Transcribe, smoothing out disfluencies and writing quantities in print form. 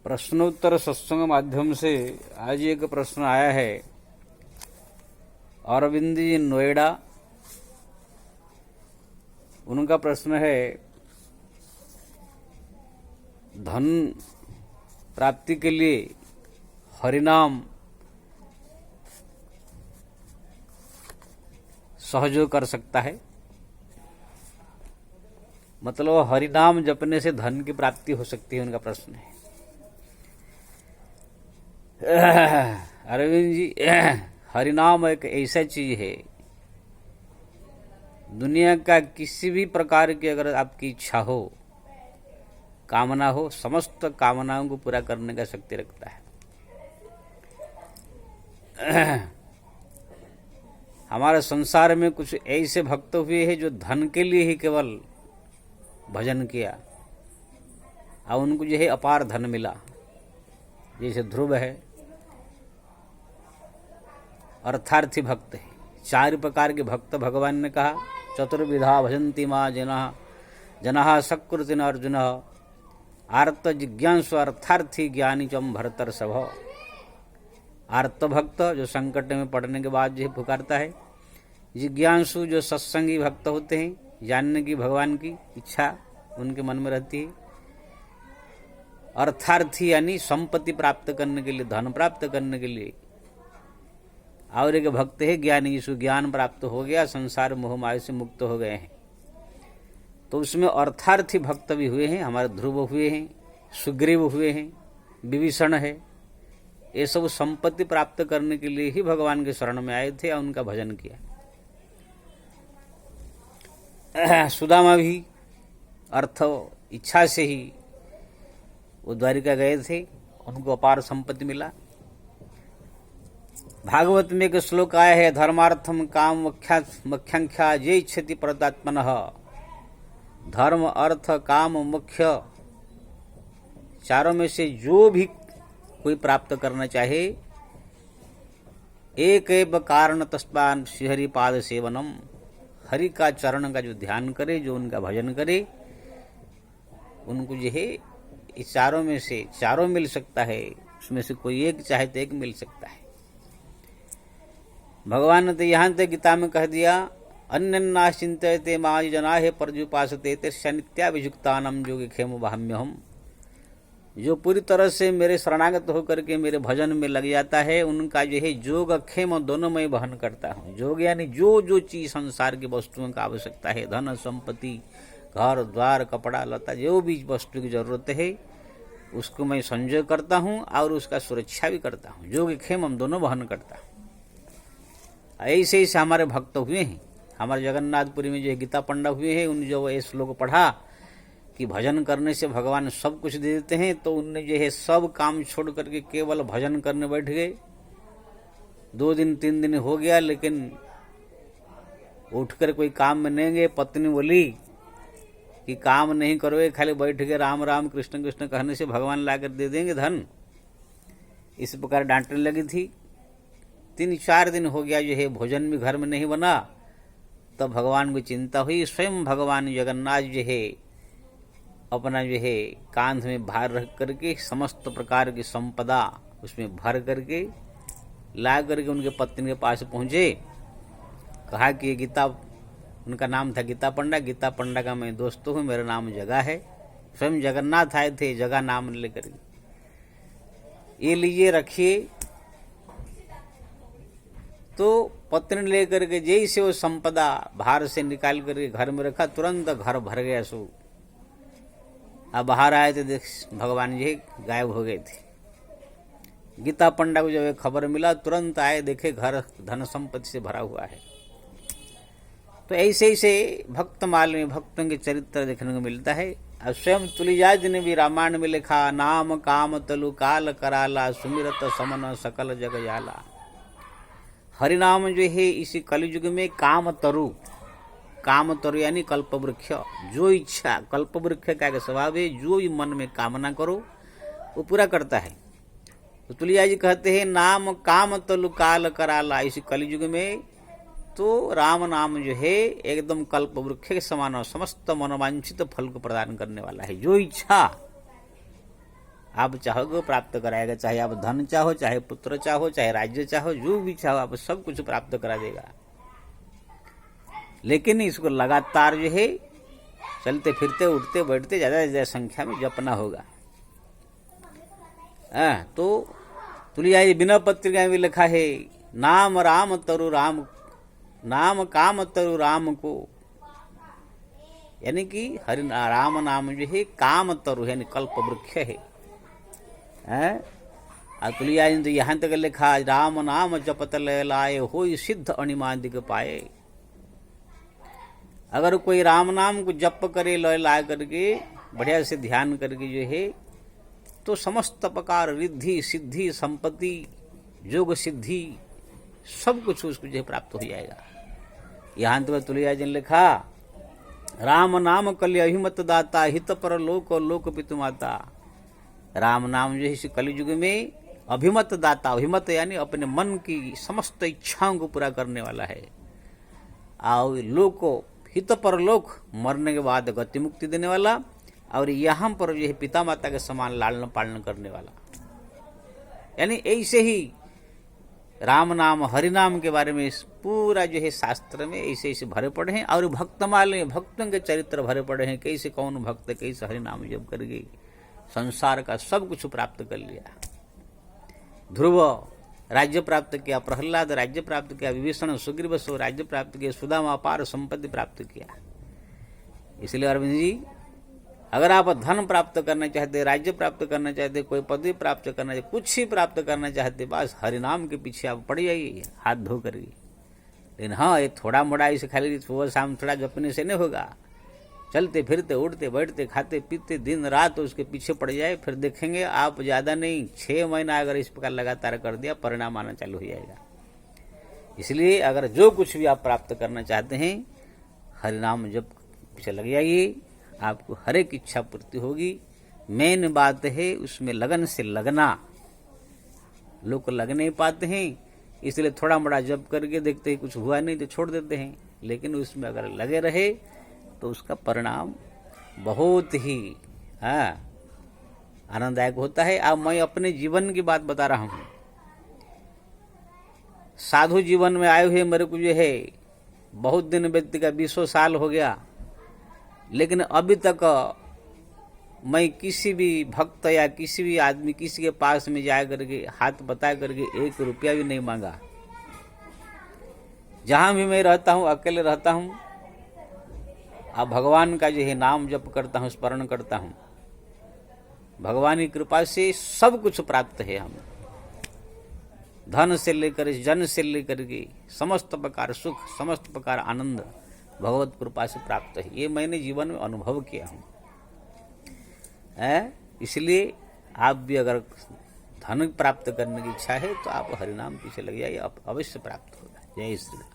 प्रश्नोत्तर सत्संग माध्यम से आज एक प्रश्न आया है। अरविंद जी नोएडा, उनका प्रश्न है, धन प्राप्ति के लिए हरिनाम सहयोग कर सकता है? मतलब हरिनाम जपने से धन की प्राप्ति हो सकती है, उनका प्रश्न है। अरविंद जी, हरिनाम एक ऐसा चीज है, दुनिया का किसी भी प्रकार की अगर आपकी इच्छा हो, कामना हो, समस्त कामनाओं को पूरा करने का शक्ति रखता है। हमारे संसार में कुछ ऐसे भक्त हुए हैं जो धन के लिए ही केवल भजन किया और उनको जो है अपार धन मिला। जैसे ध्रुव है, अर्थार्थी भक्त है। 4 प्रकार के भक्त भगवान ने कहा, चतुर्विधा भजन्ति मां जनः सकृतिन अर्जुन आर्त जिज्ञासु अर्थार्थी ज्ञानी चम भरतर्षभ। आर्त भक्त जो संकट में पड़ने के बाद जो पुकारता है, जिज्ञासु जो सत्संगी भक्त होते हैं, जानने की भगवान की इच्छा उनके मन में रहती है, अर्थार्थी यानी संपत्ति प्राप्त करने के लिए, धन प्राप्त करने के लिए, और एक भक्त है ज्ञानी, जिसको ज्ञान प्राप्त हो गया, संसार मोह माया से मुक्त हो गए हैं। तो उसमें अर्थार्थी भक्त भी हुए हैं, हमारे ध्रुव हुए हैं, सुग्रीव हुए हैं, विभीषण है। ये सब संपत्ति प्राप्त करने के लिए ही भगवान के शरण में आए थे और उनका भजन किया। सुदामा भी अर्थ इच्छा से ही वो द्वारिका गए थे, उनको अपार संपत्ति मिला। भागवत में एक श्लोक आया है, धर्मार्थम काम मुख्यांख्या ये इच्छति परतात्मनः। धर्म अर्थ काम मुख्य चारों में से जो भी कोई प्राप्त करना चाहे, एक एव कारण तस्मात् श्रीहरि पाद सेवनम। हरि का चरण का जो ध्यान करे, जो उनका भजन करे, उनको जो है इस चारों में से चारों मिल सकता है। उसमें से कोई एक चाहे तो एक मिल सकता है। भगवान ने तो यहाँ तक गीता में कह दिया, अन्यन्ना चिंतयते मां जनाः पर्युपासते तस्य नित्याभियुक्तानां योगी क्षेम भाम्यहम्। जो पूरी तरह से मेरे शरणागत होकर के मेरे भजन में लग जाता है, उनका जो है जोग क्षेम दोनों में वहन करता हूँ। जोग यानी जो जो चीज संसार की वस्तुओं का आवश्यकता है, धन संपत्ति, घर द्वार, कपड़ा लता, जो भी वस्तु की जरूरत है, उसको मैं संजय करता हूँ और उसका सुरक्षा भी करता हूँ। जोग क्षेम हम दोनों वहन करता हूँ। ऐसे ही हमारे भक्त हुए हैं। हमारे जगन्नाथपुरी में जो गीता पंडा हुए हैं, उन जो ये श्लोक पढ़ा कि भजन करने से भगवान सब कुछ दे देते हैं, तो उनने जो है सब काम छोड़ करके केवल भजन करने बैठ गए। 2 दिन 3 दिन हो गया, लेकिन उठकर कोई काम में नहीं गए। पत्नी बोली कि काम नहीं करोगे, खाली बैठ गए राम राम कृष्ण कृष्ण कहने से भगवान लाकर दे देंगे धन। इस प्रकार डांटने लगी थी। 3-4 दिन हो गया जो है भोजन भी घर में नहीं बना। तब भगवान को चिंता हुई। स्वयं भगवान जगन्नाथ जो है अपना जो है कांध में भार रख करके समस्त प्रकार की संपदा उसमें भर करके ला करके उनके पत्नी के पास पहुंचे। कहा कि ये गीता, उनका नाम था गीता पंडा, गीता पंडा का मैं दोस्त हूँ, मेरा नाम जगा है। स्वयं जगन्नाथ आए थे जगा नाम लेकर, ये लीजिए रखिए। तो पत्नी लेकर के जैसे वो संपदा बाहर से निकाल करके घर में रखा, तुरंत घर भर गया। सो अब बाहर आए तो देख भगवान जी गायब हो गए थे। गीता पंडा को जब खबर मिला, तुरंत आए, देखे घर धन संपत्ति से भरा हुआ है। तो ऐसे ऐसे भक्तमाल में भक्तों के चरित्र देखने को मिलता है। अब स्वयं तुलसीदास जी ने भी रामायण में लिखा, नाम काम तलु काल कराला सुमिरत समन सकल जग जाला। हरिनाम जो है इसी कलयुग में काम तरु यानी कल्पवृक्ष, जो इच्छा, कल्पवृक्ष का एक स्वभाव है, जो भी मन में कामना करो वो पूरा करता है। तो तुलसीदास जी कहते हैं, नाम काम तलु काल कराला। इसी कलयुग में तो राम नाम जो है एकदम कल्पवृक्ष के समान समस्त मनोवांछित फल को प्रदान करने वाला है। जो इच्छा आप चाहोगे प्राप्त कराएगा, चाहे आप धन चाहो, चाहे पुत्र चाहो, चाहे राज्य चाहो, जो भी चाहो आप सब कुछ प्राप्त करा देगा। लेकिन इसको लगातार जो है चलते फिरते उठते बैठते ज्यादा से ज्यादा संख्या में जपना होगा। तो तुलसीदास जी बिना पत्रिका में भी लिखा है, नाम राम तरु राम, नाम काम तरु राम को, यानी कि हरि राम नाम जो है काम तरु है, यानी कल्प वृक्ष है। तुलसीदास जी तो यहाँ तक लिखा, राम नाम जपत लाए हो सिद्ध अणिमादिक पाए। अगर कोई राम नाम को जप करे लय ला करके बढ़िया से ध्यान करके जो है, तो समस्त प्रकार रिद्धि सिद्धि संपत्ति योग सिद्धि सब कुछ उसको जो है प्राप्त हो जाएगा। यहाँ तो तुलसीदास जी ने लिखा, राम नाम कलि अभिमत दाता, हित पर लोक और लोक पितु माता। राम नाम जो है इस कलयुग में अभिमत दाता, अभिमत यानी अपने मन की समस्त इच्छाओं को पूरा करने वाला है। और लोको हित पर लोक, मरने के बाद गति मुक्ति देने वाला, और यहाँ पर जो है पिता माता के समान लालन पालन करने वाला। यानी ऐसे ही राम नाम हरि नाम के बारे में पूरा जो है शास्त्र में ऐसे ऐसे भरे पड़े हैं। और भक्तमाल में भक्तों के चरित्र भरे पड़े हैं, कैसे कौन भक्त कैसे हरि नाम जप करके संसार का सब कुछ प्राप्त कर लिया। ध्रुव राज्य प्राप्त किया, प्रहलाद राज्य प्राप्त किया, विभीषण सुग्रीव सो राज्य प्राप्त किया, सुदामा अपार संपत्ति प्राप्त किया। इसलिए अरविंद जी, अगर आप धन प्राप्त करना चाहते, राज्य प्राप्त करना चाहते, कोई पदवी प्राप्त करना चाहते, कुछ ही प्राप्त करना चाहते, बस हरिनाम के पीछे आप पड़ जाइए हाथ धो कर। लेकिन हाँ, ये थोड़ा मोड़ा इसे खाली सुबह शाम थोड़ा जपने से नहीं होगा। चलते फिरते उठते बैठते खाते पीते दिन रात उसके पीछे पड़ जाए, फिर देखेंगे आप ज्यादा नहीं 6 महीना अगर इस प्रकार लगातार कर दिया, परिणाम आना चालू हो जाएगा। इसलिए अगर जो कुछ भी आप प्राप्त करना चाहते हैं, हरिनाम जप पीछे लग जाइए, आपको हर एक इच्छा पूर्ति होगी। मेन बात है उसमें लगन से लगना। लोग लग नहीं पाते हैं, इसलिए थोड़ा बड़ा जप करके देखते हैं कुछ हुआ नहीं तो छोड़ देते हैं। लेकिन उसमें अगर लगे रहे तो उसका परिणाम बहुत ही आनंददायक होता है। अब मैं अपने जीवन की बात बता रहा हूं। साधु जीवन में आए हुए मेरे को जो है बहुत दिन व्यक्ति का 20 साल हो गया, लेकिन अभी तक मैं किसी भी भक्त या किसी भी आदमी किसी के पास में जा करके हाथ बता करके 1 रुपया भी नहीं मांगा। जहां भी मैं रहता हूं, अकेले रहता हूं, अब भगवान का जो है नाम जप करता हूं, स्मरण करता हूं। भगवान की कृपा से सब कुछ प्राप्त है। हम धन से लेकर जन से लेकर के समस्त प्रकार सुख, समस्त प्रकार आनंद भगवत कृपा से प्राप्त है। ये मैंने जीवन में अनुभव किया हूं। इसलिए आप भी अगर धन प्राप्त करने की इच्छा है तो आप हरिनाम पीछे लग जाइए, अवश्य प्राप्त होगा। जय श्री राम।